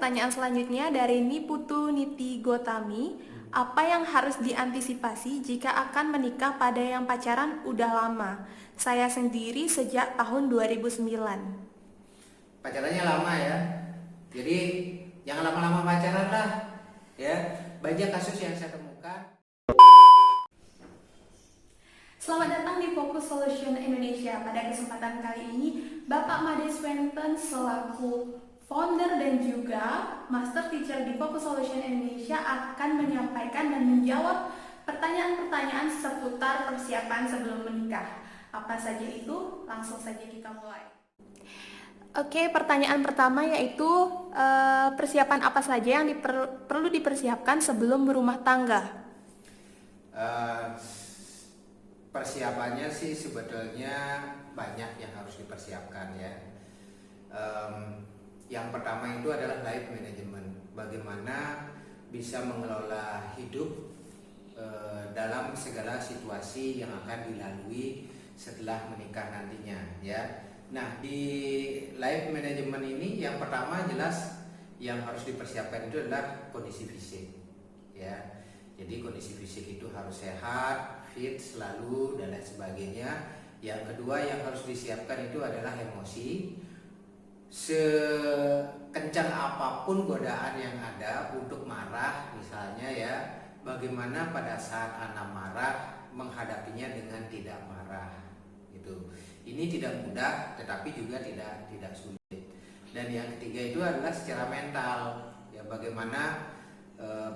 Pertanyaan selanjutnya dari Niputu Niti Gotami. Apa yang harus diantisipasi jika akan menikah pada yang pacaran udah lama? Saya sendiri sejak tahun 2009. Pacarannya lama ya, jadi jangan lama-lama pacaran lah ya. Banyak kasus yang saya temukan. Selamat datang di Focus Solution Indonesia. Pada kesempatan kali ini, Bapak Made Swenten selaku founder dan juga master teacher di Focus Solution Indonesia akan menyampaikan dan menjawab pertanyaan-pertanyaan seputar persiapan sebelum menikah. Apa saja itu? Langsung saja kita mulai. Oke, pertanyaan pertama yaitu persiapan apa saja yang perlu dipersiapkan sebelum berumah tangga? Eh, Persiapannya sih sebetulnya banyak yang harus dipersiapkan ya. Yang pertama itu adalah life management, bagaimana bisa mengelola hidup dalam segala situasi yang akan dilalui setelah menikah nantinya ya. Nah, di life management ini yang pertama jelas yang harus dipersiapkan itu adalah kondisi fisik ya. Jadi kondisi fisik itu harus sehat, fit selalu dan lain sebagainya. Yang kedua yang harus disiapkan itu adalah emosi. Sekencang apapun godaan yang ada untuk marah misalnya ya, bagaimana pada saat anak marah menghadapinya dengan tidak marah gitu. Ini tidak mudah tetapi juga tidak sulit. Dan yang ketiga itu adalah secara mental ya, bagaimana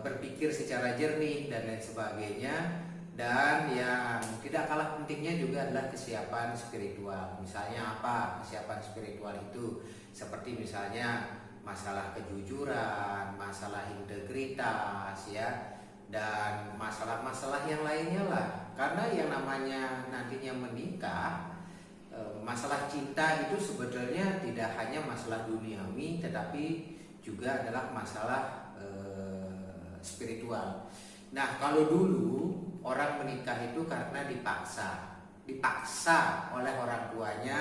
berpikir secara jernih dan lain sebagainya. Dan yang tidak kalah pentingnya juga adalah kesiapan spiritual. Misalnya apa kesiapan spiritual itu? Seperti misalnya masalah kejujuran, masalah integritas ya, dan masalah-masalah yang lainnya lah. Karena yang namanya nantinya menikah, masalah cinta itu sebetulnya tidak hanya masalah duniawi tetapi juga adalah masalah spiritual. Nah, kalau dulu orang menikah itu karena dipaksa oleh orang tuanya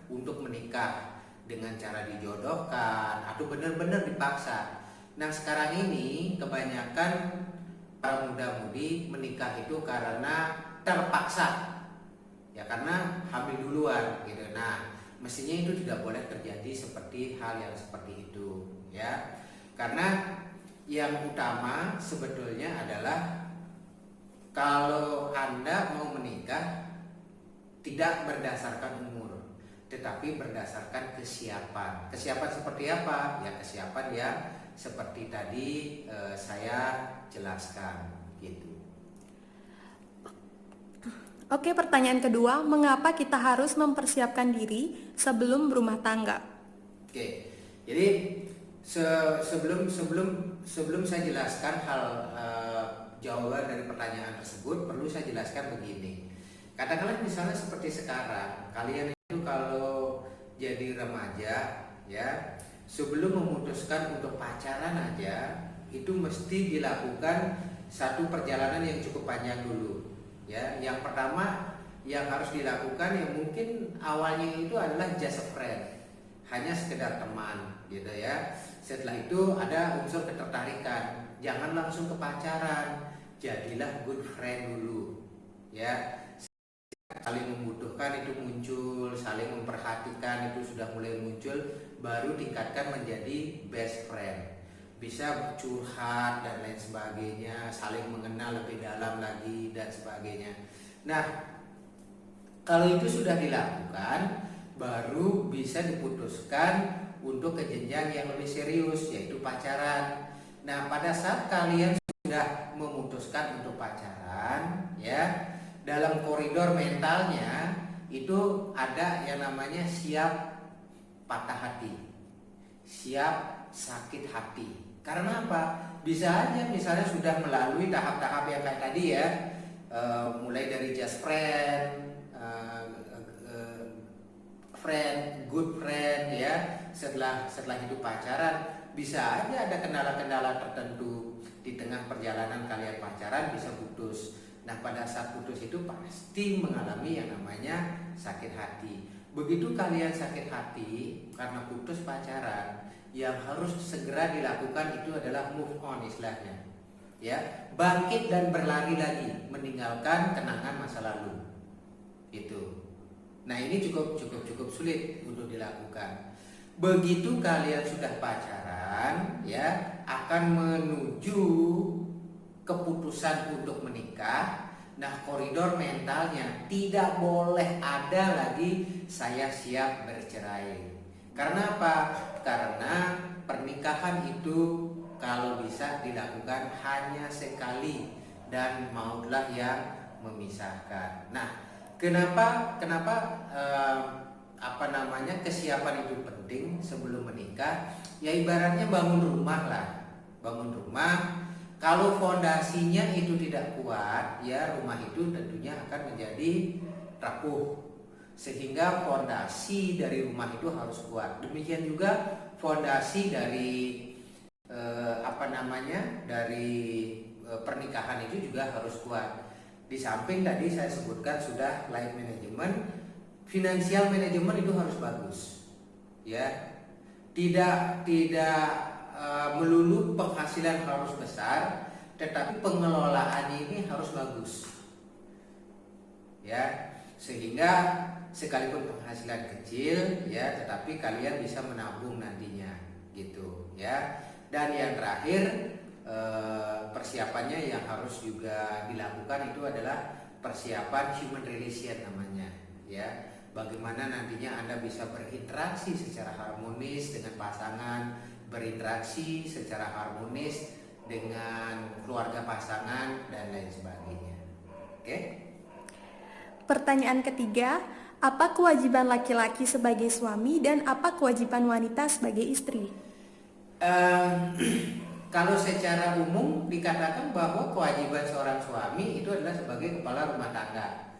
untuk menikah dengan cara dijodohkan atau benar-benar dipaksa. Nah, sekarang ini kebanyakan para muda-mudi menikah itu karena terpaksa. Ya karena hamil duluan gitu. Nah, mestinya itu tidak boleh terjadi seperti hal yang seperti itu ya. Karena yang utama sebetulnya adalah kalau Anda mau menikah tidak berdasarkan umur, tetapi berdasarkan kesiapan. Kesiapan seperti apa? Ya kesiapan yang seperti tadi saya jelaskan gitu. Oke, pertanyaan kedua, mengapa kita harus mempersiapkan diri sebelum berumah tangga? Oke, jadi sebelum saya jelaskan hal jawaban dari pertanyaan tersebut, perlu saya jelaskan begini. Katakanlah misalnya seperti sekarang, kalian itu kalau jadi remaja ya, sebelum memutuskan untuk pacaran aja, itu mesti dilakukan satu perjalanan yang cukup panjang dulu. Ya, yang pertama yang harus dilakukan yang mungkin awalnya itu adalah just a friend, hanya sekedar teman gitu ya. Setelah itu ada unsur ketertarikan, jangan langsung ke pacaran, jadilah good friend dulu ya. Saling membutuhkan itu muncul, saling memperhatikan itu sudah mulai muncul, baru tingkatkan menjadi best friend. Bisa curhat dan lain sebagainya, saling mengenal lebih dalam lagi dan sebagainya. Nah, kalau itu sudah dilakukan, baru bisa diputuskan untuk ke jenjang yang lebih serius, yaitu pacaran. Nah, pada saat kalian sudah memutuskan untuk pacaran, ya, dalam koridor mentalnya itu ada yang namanya siap patah hati, siap sakit hati. Karena apa? Bisa aja misalnya sudah melalui tahap-tahap yang kayak tadi ya, mulai dari just friend, friend, good friend ya. Setelah itu pacaran, bisa aja ada kendala-kendala tertentu di tengah perjalanan kalian pacaran bisa putus. Nah, pada saat putus itu pasti mengalami yang namanya sakit hati. Begitu kalian sakit hati karena putus pacaran, yang harus segera dilakukan itu adalah move on istilahnya. Ya, bangkit dan berlari lagi, meninggalkan kenangan masa lalu. Itu. Nah, ini cukup sulit untuk dilakukan. Begitu kalian sudah pacaran, ya, akan menuju keputusan untuk menikah. Nah, koridor mentalnya tidak boleh ada lagi saya siap bercerai. Karena apa? Karena pernikahan itu kalau bisa dilakukan hanya sekali dan mautlah yang memisahkan. Nah, kenapa kesiapan itu penting sebelum menikah? Ya ibaratnya bangun rumah lah. Bangun rumah, kalau fondasinya itu tidak kuat, ya rumah itu tentunya akan menjadi rapuh. Sehingga fondasi dari rumah itu harus kuat. Demikian juga fondasi dari pernikahan itu juga harus kuat. Di samping tadi saya sebutkan sudah life management, financial management itu harus bagus, ya. Tidak melulu penghasilan harus besar, tetapi pengelolaannya ini harus bagus, ya. Sehingga sekalipun penghasilan kecil, ya, tetapi kalian bisa menabung nantinya, gitu, ya. Dan yang terakhir, persiapannya yang harus juga dilakukan itu adalah persiapan human relation namanya, ya. Bagaimana nantinya Anda bisa berinteraksi secara harmonis dengan pasangan, berinteraksi secara harmonis dengan keluarga pasangan dan lain sebagainya. Oke? Pertanyaan ketiga, apa kewajiban laki-laki sebagai suami dan apa kewajiban wanita sebagai istri? Kalau secara umum dikatakan bahwa kewajiban seorang suami itu adalah sebagai kepala rumah tangga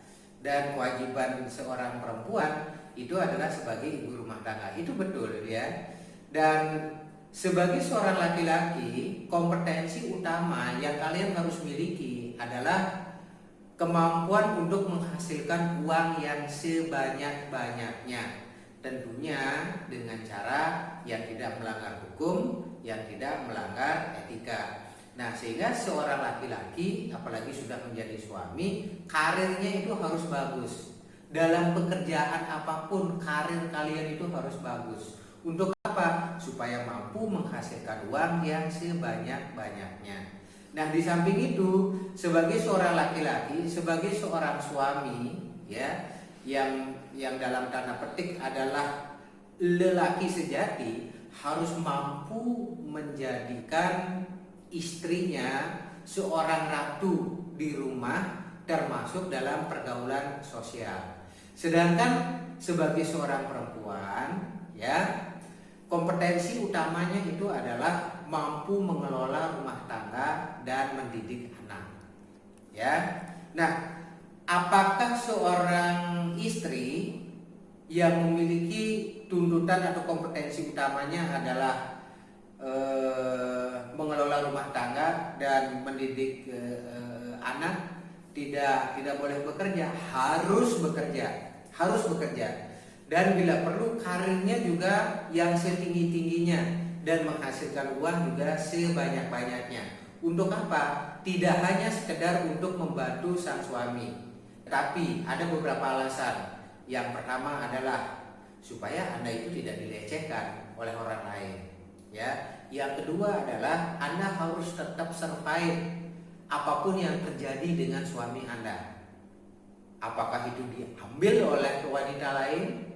dan kewajiban seorang perempuan itu adalah sebagai ibu rumah tangga. Itu betul, ya. Dan sebagai seorang laki-laki, kompetensi utama yang kalian harus miliki adalah kemampuan untuk menghasilkan uang yang sebanyak-banyaknya. Tentunya dengan cara yang tidak melanggar hukum, yang tidak melanggar etika. Nah, sehingga seorang laki-laki apalagi sudah menjadi suami, karirnya itu harus bagus. Dalam pekerjaan apapun, karir kalian itu harus bagus. Untuk apa? Supaya mampu menghasilkan uang yang sebanyak-banyaknya. Nah, di samping itu, sebagai seorang laki-laki, sebagai seorang suami, ya, yang dalam tanda petik adalah lelaki sejati, harus mampu menjadikan istrinya seorang ratu di rumah, termasuk dalam pergaulan sosial. Sedangkan sebagai seorang perempuan, ya, kompetensi utamanya itu adalah mampu mengelola rumah tangga dan mendidik anak. Ya. Nah, apakah seorang istri yang memiliki tuntutan atau kompetensi utamanya adalah mengelola rumah tangga dan mendidik anak tidak boleh bekerja? Harus bekerja, dan bila perlu karirnya juga yang setinggi-tingginya dan menghasilkan uang juga sebanyak-banyaknya. Untuk apa? Tidak hanya sekedar untuk membantu sang suami, tapi ada beberapa alasan. Yang pertama adalah supaya Anda itu tidak dilecehkan oleh orang lain, ya. Yang kedua adalah Anda harus tetap survive apapun yang terjadi dengan suami Anda. Apakah itu diambil oleh wanita lain,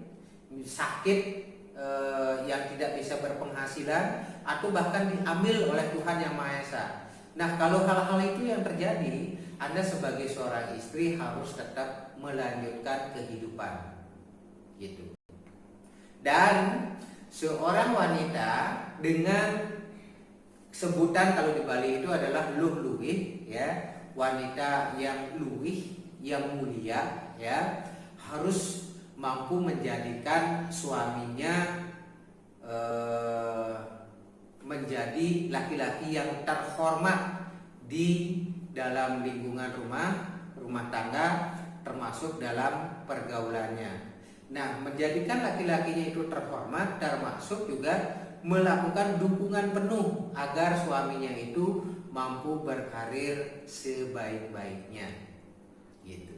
sakit yang tidak bisa berpenghasilan, atau bahkan diambil oleh Tuhan Yang Maha Esa. Nah, kalau hal-hal itu yang terjadi, Anda sebagai seorang istri harus tetap melanjutkan kehidupan, gitu. Dan seorang wanita dengan sebutan kalau di Bali itu adalah luh-luwih, ya, wanita yang luwih, yang mulia, ya, harus mampu menjadikan suaminya menjadi laki-laki yang terhormat di dalam lingkungan rumah tangga, termasuk dalam pergaulannya. Nah, menjadikan laki-lakinya itu terhormat termasuk juga melakukan dukungan penuh agar suaminya itu mampu berkarir sebaik-baiknya. Gitu.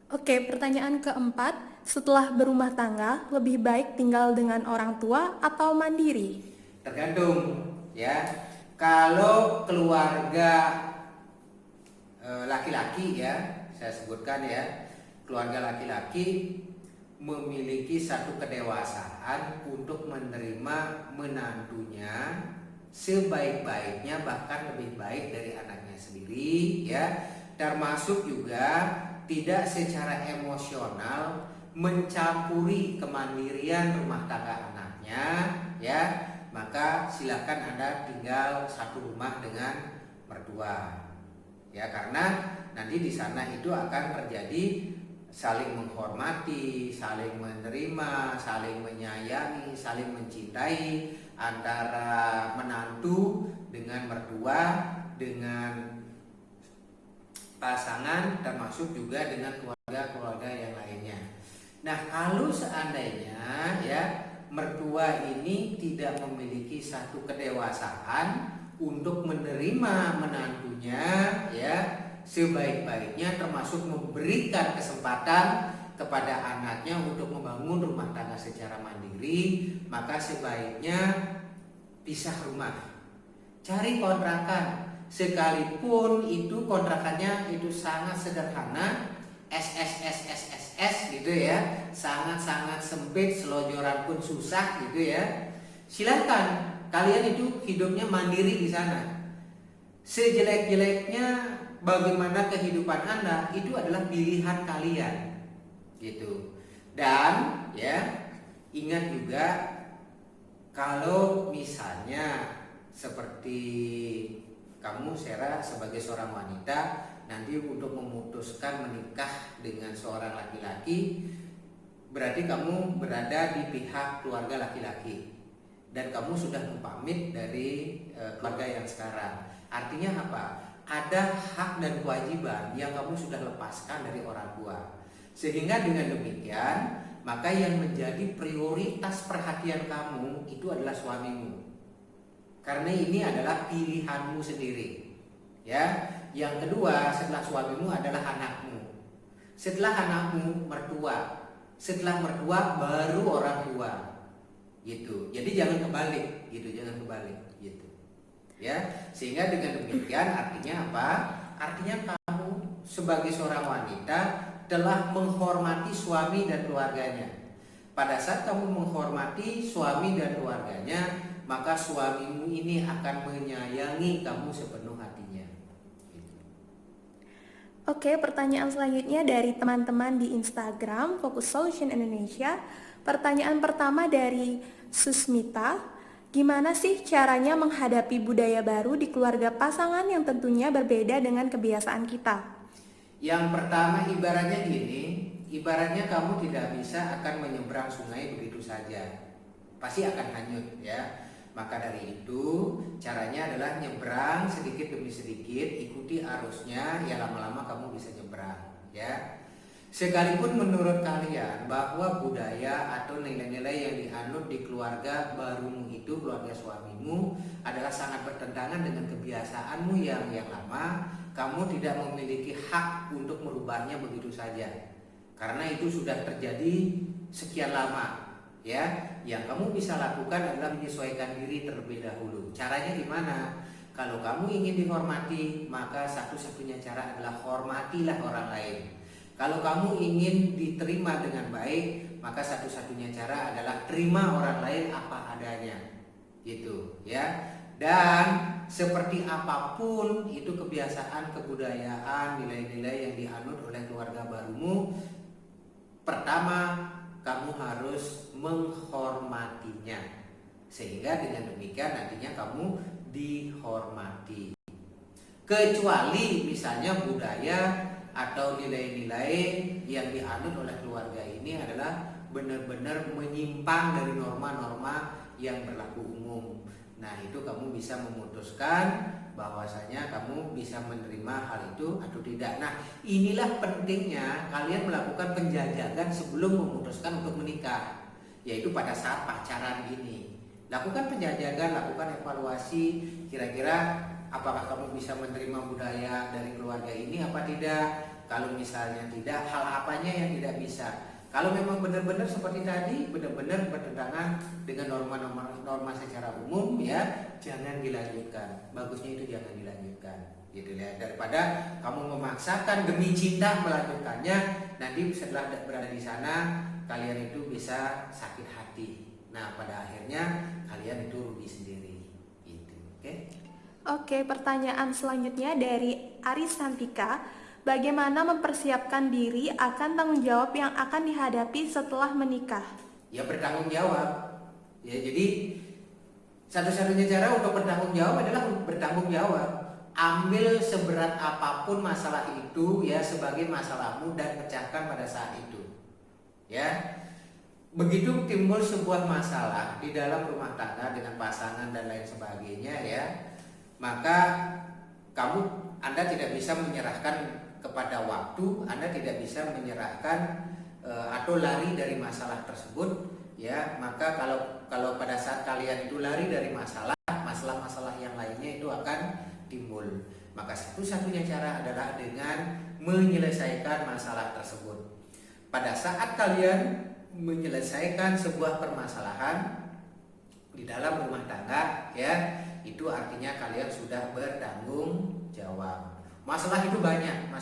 Oke, pertanyaan keempat, setelah berumah tangga, lebih baik tinggal dengan orang tua atau mandiri? Tergantung ya. Kalau keluarga laki-laki ya, saya sebutkan ya, keluarga laki-laki memiliki satu kedewasaan untuk menerima menantunya sebaik-baiknya, bahkan lebih baik dari anaknya sendiri ya, termasuk juga tidak secara emosional mencampuri kemandirian rumah tangga anaknya ya, maka silakan Anda tinggal satu rumah dengan mertua ya, karena nanti di sana itu akan terjadi saling menghormati, saling menerima, saling menyayangi, saling mencintai antara menantu dengan mertua, dengan pasangan, termasuk juga dengan keluarga-keluarga yang lainnya. Nah, kalau seandainya ya mertua ini tidak memiliki satu kedewasaan untuk menerima menantunya ya sebaik-baiknya, termasuk memberikan kesempatan kepada anaknya untuk membangun rumah tangga secara mandiri, maka sebaiknya pisah rumah, cari kontrakan, sekalipun itu kontrakannya itu sangat sederhana, SSSSSS gitu ya, sangat-sangat sempit, selonjoran pun susah gitu ya. Silakan kalian itu hidupnya mandiri di sana. Sejelek-jeleknya bagaimana kehidupan Anda itu adalah pilihan kalian gitu. Dan ya ingat juga, kalau misalnya seperti kamu Sera sebagai seorang wanita nanti untuk memutuskan menikah dengan seorang laki-laki, berarti kamu berada di pihak keluarga laki-laki dan kamu sudah pamit dari keluarga yang sekarang. Artinya apa? Ada hak dan kewajiban yang kamu sudah lepaskan dari orang tua. Sehingga dengan demikian, maka yang menjadi prioritas perhatian kamu itu adalah suamimu. Karena ini adalah pilihanmu sendiri. Ya. Yang kedua, setelah suamimu adalah anakmu. Setelah anakmu, mertua. Setelah mertua baru orang tua. Gitu. Jadi jangan kebalik, gitu, jangan kebalik, gitu. Ya, sehingga dengan demikian artinya apa? Artinya kamu sebagai seorang wanita telah menghormati suami dan keluarganya. Pada saat kamu menghormati suami dan keluarganya, maka suamimu ini akan menyayangi kamu sepenuh hatinya. Oke, pertanyaan selanjutnya dari teman-teman di Instagram Focus Solution Indonesia. Pertanyaan pertama dari Susmita. Gimana sih caranya menghadapi budaya baru di keluarga pasangan yang tentunya berbeda dengan kebiasaan kita? Yang pertama ibaratnya gini, ibaratnya kamu tidak bisa akan menyeberang sungai begitu saja, pasti akan hanyut ya. Maka dari itu caranya adalah nyebrang sedikit demi sedikit, ikuti arusnya, ya lama-lama kamu bisa nyebrang ya. Sekalipun menurut kalian bahwa budaya atau nilai-nilai yang dianut di keluarga barumu itu, keluarga suamimu, adalah sangat bertentangan dengan kebiasaanmu yang lama, kamu tidak memiliki hak untuk merubahnya begitu saja. Karena itu sudah terjadi sekian lama, ya. Yang kamu bisa lakukan adalah menyesuaikan diri terlebih dahulu. Caranya gimana? Kalau kamu ingin dihormati, maka satu-satunya cara adalah hormatilah orang lain. Kalau kamu ingin diterima dengan baik, maka satu-satunya cara adalah terima orang lain apa adanya, gitu ya. Dan seperti apapun itu kebiasaan, kebudayaan, nilai-nilai yang dianut oleh keluarga barumu, pertama kamu harus menghormatinya, sehingga dengan demikian nantinya kamu dihormati. Kecuali misalnya budaya atau nilai-nilai yang dianut oleh keluarga ini adalah benar-benar menyimpang dari norma-norma yang berlaku umum. Nah, itu kamu bisa memutuskan bahwasanya kamu bisa menerima hal itu atau tidak. Nah, inilah pentingnya kalian melakukan penjajakan sebelum memutuskan untuk menikah, yaitu pada saat pacaran ini. Lakukan penjajakan, lakukan evaluasi, kira-kira apakah kamu bisa menerima budaya dari keluarga ini apa tidak. Kalau misalnya tidak, hal apanya yang tidak bisa. Kalau memang benar-benar seperti tadi, benar-benar bertentangan dengan norma secara umum, ya jangan dilanjutkan. Bagusnya itu jangan dilanjutkan, gitu ya. Daripada kamu memaksakan demi cinta melanjutkannya, nanti setelah berada di sana kalian itu bisa sakit hati. Nah, pada akhirnya kalian itu rugi sendiri, gitu. Oke? Oke, pertanyaan selanjutnya dari Aris Santika. Bagaimana mempersiapkan diri akan tanggung jawab yang akan dihadapi setelah menikah? Ya bertanggung jawab. Ya, jadi satu-satunya cara untuk bertanggung jawab adalah bertanggung jawab. Ambil seberat apapun masalah itu ya sebagai masalahmu dan pecahkan pada saat itu. Ya. Begitu timbul sebuah masalah di dalam rumah tangga dengan pasangan dan lain sebagainya ya, maka Anda tidak bisa menyerahkan kepada waktu, Anda tidak bisa menyerahkan atau lari dari masalah tersebut ya. Maka kalau pada saat kalian itu lari dari masalah-masalah yang lainnya itu akan timbul. Maka satu-satunya cara adalah dengan menyelesaikan masalah tersebut. Pada saat kalian menyelesaikan sebuah permasalahan di dalam rumah tangga ya, itu artinya kalian sudah bertanggung jawab. Masalah itu banyak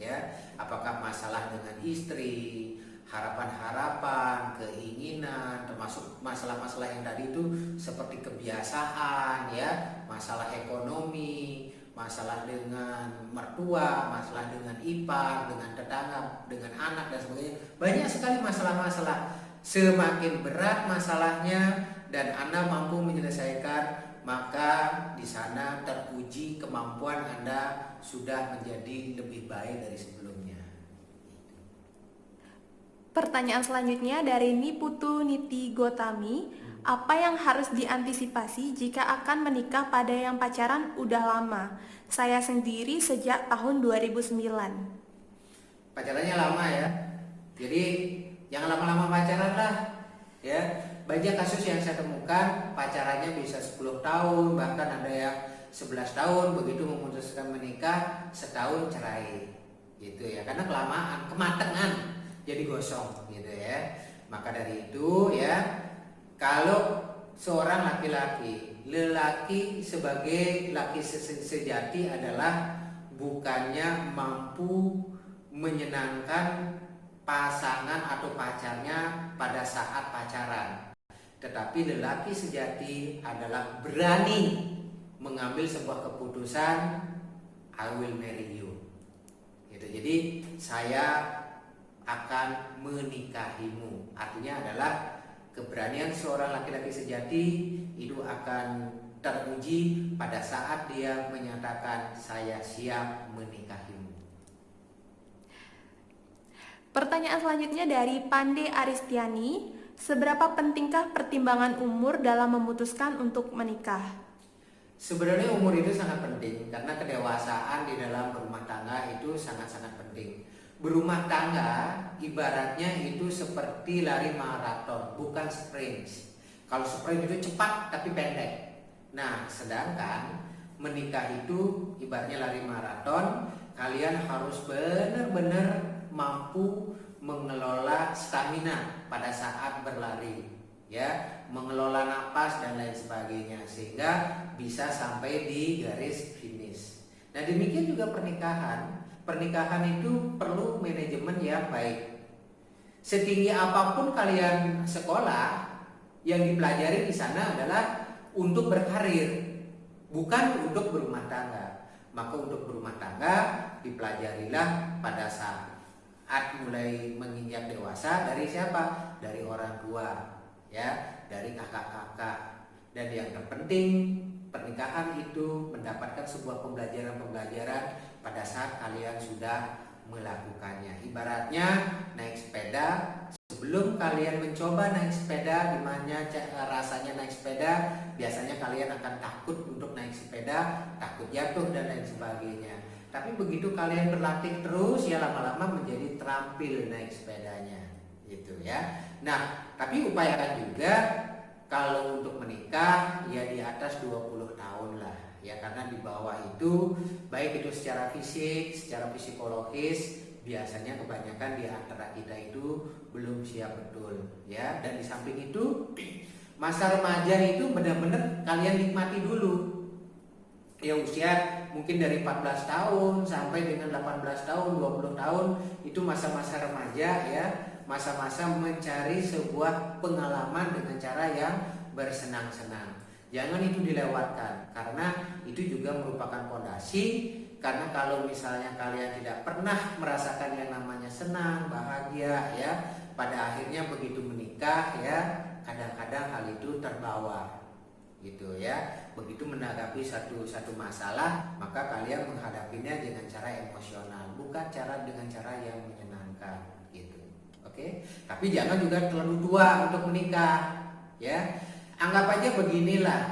ya. Apakah masalah dengan istri, harapan-harapan, keinginan, termasuk masalah-masalah yang tadi itu seperti kebiasaan ya, masalah ekonomi, masalah dengan mertua, masalah dengan ipar, dengan tetangga, dengan anak dan sebagainya. Banyak sekali masalah-masalah. Semakin berat masalahnya dan Anda mampu menyelesaikan, maka di sana teruji kemampuan Anda sudah menjadi lebih baik dari sebelumnya. Pertanyaan selanjutnya dari Niputu Niti Gotami. Apa yang harus diantisipasi jika akan menikah pada yang pacaran udah lama? Saya sendiri sejak tahun 2009. Pacarannya lama ya. Jadi jangan lama-lama pacaran lah ya. Banyak kasus yang saya temukan pacarannya bisa 10 tahun, bahkan ada yang 11 tahun, begitu memutuskan menikah setahun cerai gitu ya, karena kelamaan, kematangan jadi gosong gitu ya. Maka dari itu ya, kalau seorang lelaki sebagai laki sejati adalah bukannya mampu menyenangkan pasangan atau pacarnya pada saat pacaran, tetapi lelaki sejati adalah berani mengambil sebuah keputusan, I will marry you gitu. Jadi saya akan menikahimu, artinya adalah keberanian seorang laki-laki sejati itu akan teruji pada saat dia menyatakan saya siap menikahimu. Pertanyaan selanjutnya dari Pande Aristiani. Seberapa pentingkah pertimbangan umur dalam memutuskan untuk menikah? Sebenarnya umur itu sangat penting karena kedewasaan di dalam berumah tangga itu sangat-sangat penting. Berumah tangga ibaratnya itu seperti lari maraton, bukan sprint. Kalau sprint itu cepat tapi pendek. Nah, sedangkan menikah itu ibaratnya lari maraton, kalian harus benar-benar mampu mengelola stamina pada saat berlari ya, mengelola napas dan lain sebagainya sehingga bisa sampai di garis finish. Nah, demikian juga pernikahan itu perlu manajemen yang baik. Setinggi apapun kalian sekolah, yang dipelajari di sana adalah untuk berkarir, bukan untuk berumah tangga. Maka untuk berumah tangga dipelajarilah pada saat mulai menginjak dewasa. Dari siapa? Dari orang tua ya, dari kakak-kakak. Dan yang terpenting, pernikahan itu mendapatkan sebuah pembelajaran pada saat kalian sudah melakukannya. Ibaratnya naik sepeda, sebelum kalian mencoba naik sepeda, gimana rasanya naik sepeda, biasanya kalian akan takut untuk naik sepeda, takut jatuh dan lain sebagainya. Tapi begitu kalian berlatih terus, ya lama-lama menjadi terampil naik sepedanya gitu ya. Nah, tapi upayakan juga kalau untuk menikah ya di atas 20 tahun lah ya, karena di bawah itu baik itu secara fisik, secara psikologis biasanya kebanyakan di antara kita itu belum siap betul ya. Dan di samping itu masa remaja itu benar-benar kalian nikmati dulu ya, usia mungkin dari 14 tahun sampai dengan 18 tahun, 20 tahun itu masa-masa remaja ya, masa-masa mencari sebuah pengalaman dengan cara yang bersenang-senang. Jangan itu dilewatkan, karena itu juga merupakan fondasi. Karena kalau misalnya kalian tidak pernah merasakan yang namanya senang, bahagia ya, pada akhirnya begitu menikah ya, kadang-kadang hal itu terbawa gitu ya. Begitu menanggapi satu masalah, maka kalian menghadapinya dengan cara emosional, bukan dengan cara yang menyenangkan gitu. Oke? Tapi jangan juga terlalu tua untuk menikah ya. Anggap aja beginilah,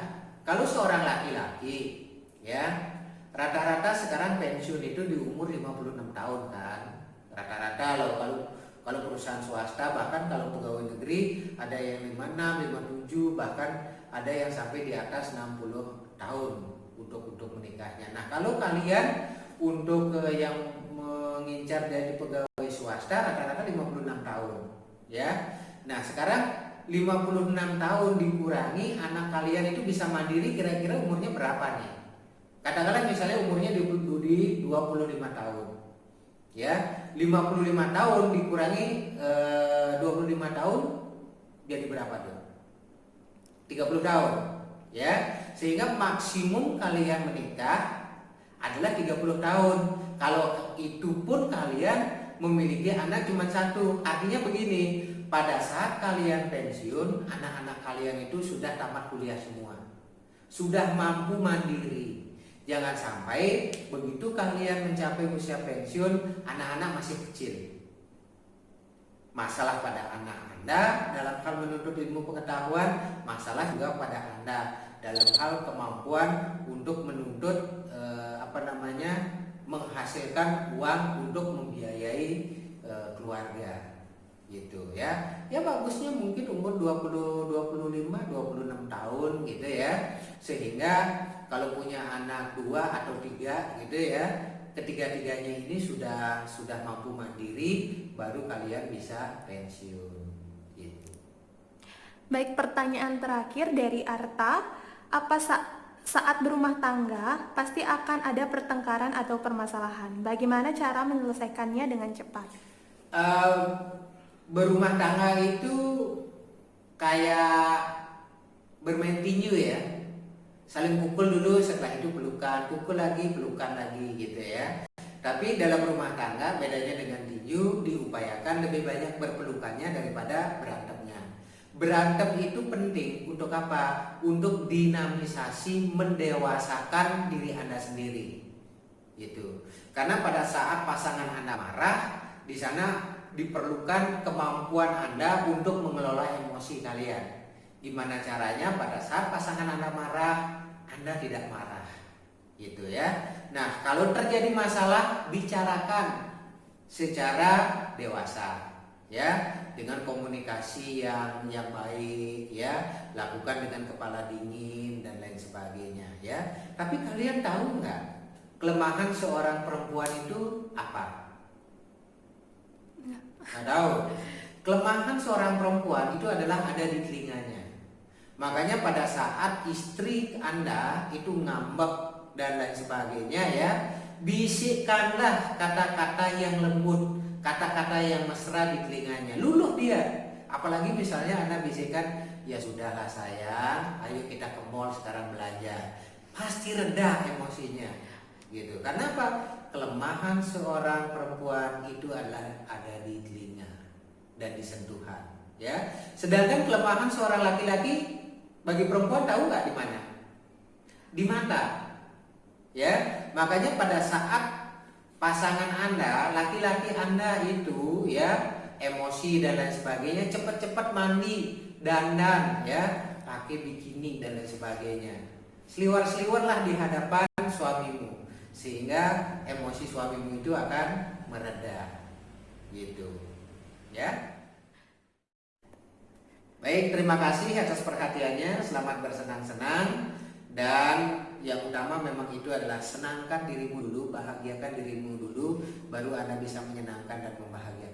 kalau seorang laki-laki ya, rata-rata sekarang pensiun itu di umur 56 tahun kan. Rata-rata kalau perusahaan swasta, bahkan kalau pegawai negeri ada yang 56, 57, bahkan ada yang sampai di atas 60 tahun untuk menikahnya. Nah, kalau kalian untuk yang mengincar dari pegawai swasta rata-rata 56 tahun ya. Nah, sekarang 56 tahun dikurangi anak kalian itu bisa mandiri, kira-kira umurnya berapa nih? Katakanlah misalnya umurnya di 25 tahun ya, 55 tahun dikurangi 25 tahun jadi berapa tuh? 30 tahun ya. Sehingga maksimum kalian menikah adalah 30 tahun. Kalau itu pun kalian memiliki anak cuma satu. Artinya begini, pada saat kalian pensiun, anak-anak kalian itu sudah tamat kuliah semua, sudah mampu mandiri. Jangan sampai begitu kalian mencapai usia pensiun, anak-anak masih kecil. Masalah pada anak Anda dalam hal menuntut ilmu pengetahuan, masalah juga pada Anda dalam hal kemampuan untuk menuntut menghasilkan uang untuk membiayai keluarga gitu ya. Ya bagusnya mungkin umur 25, 26 tahun gitu ya. Sehingga kalau punya anak 2 atau 3 gitu ya, ketiga-tiganya ini sudah mampu mandiri, baru kalian bisa pensiun gitu. Baik, pertanyaan terakhir dari Arta, apa saat berumah tangga pasti akan ada pertengkaran atau permasalahan. Bagaimana cara menyelesaikannya dengan cepat? Berumah tangga itu kayak bermain tinju ya, saling pukul dulu, setelah itu pelukan, pukul lagi, pelukan lagi gitu ya. Tapi dalam rumah tangga bedanya dengan tinju, diupayakan lebih banyak berpelukannya daripada berantemnya. Berantem itu penting untuk apa? Untuk dinamisasi, mendewasakan diri Anda sendiri gitu. Karena pada saat pasangan Anda marah, di sana diperlukan kemampuan Anda untuk mengelola emosi kalian. Gimana caranya pada saat pasangan Anda marah, Anda tidak marah gitu ya. Nah, kalau terjadi masalah, bicarakan secara dewasa ya, dengan komunikasi yang baik ya, lakukan dengan kepala dingin dan lain sebagainya ya. Tapi kalian tahu nggak kelemahan seorang perempuan itu apa? Nggak tahu. Kelemahan seorang perempuan itu adalah ada di telinganya. Makanya pada saat istri Anda itu ngambek dan lain sebagainya ya, bisikkanlah kata-kata yang lembut, kata-kata yang mesra di telinganya. Luluh dia. Apalagi misalnya Anda bisikkan, ya sudahlah sayang, ayo kita ke mall sekarang belanja. Pasti reda emosinya gitu. Karena apa? Kelemahan seorang perempuan itu adalah ada di telinga dan di sentuhan ya. Sedangkan kelemahan seorang laki-laki bagi perempuan tahu nggak di mana? Di mata ya. Makanya pada saat pasangan Anda, laki-laki Anda itu ya emosi dan lain sebagainya, cepat-cepat mandi, dandan ya, pakai bikini dan lain sebagainya. Seliwar-seliwarlah di hadapan suamimu, sehingga emosi suamimu itu akan mereda gitu ya. Baik, terima kasih atas perhatiannya. Selamat bersenang-senang. Dan yang utama memang itu adalah senangkan dirimu dulu, bahagiakan dirimu dulu, baru Anda bisa menyenangkan dan membahagiakan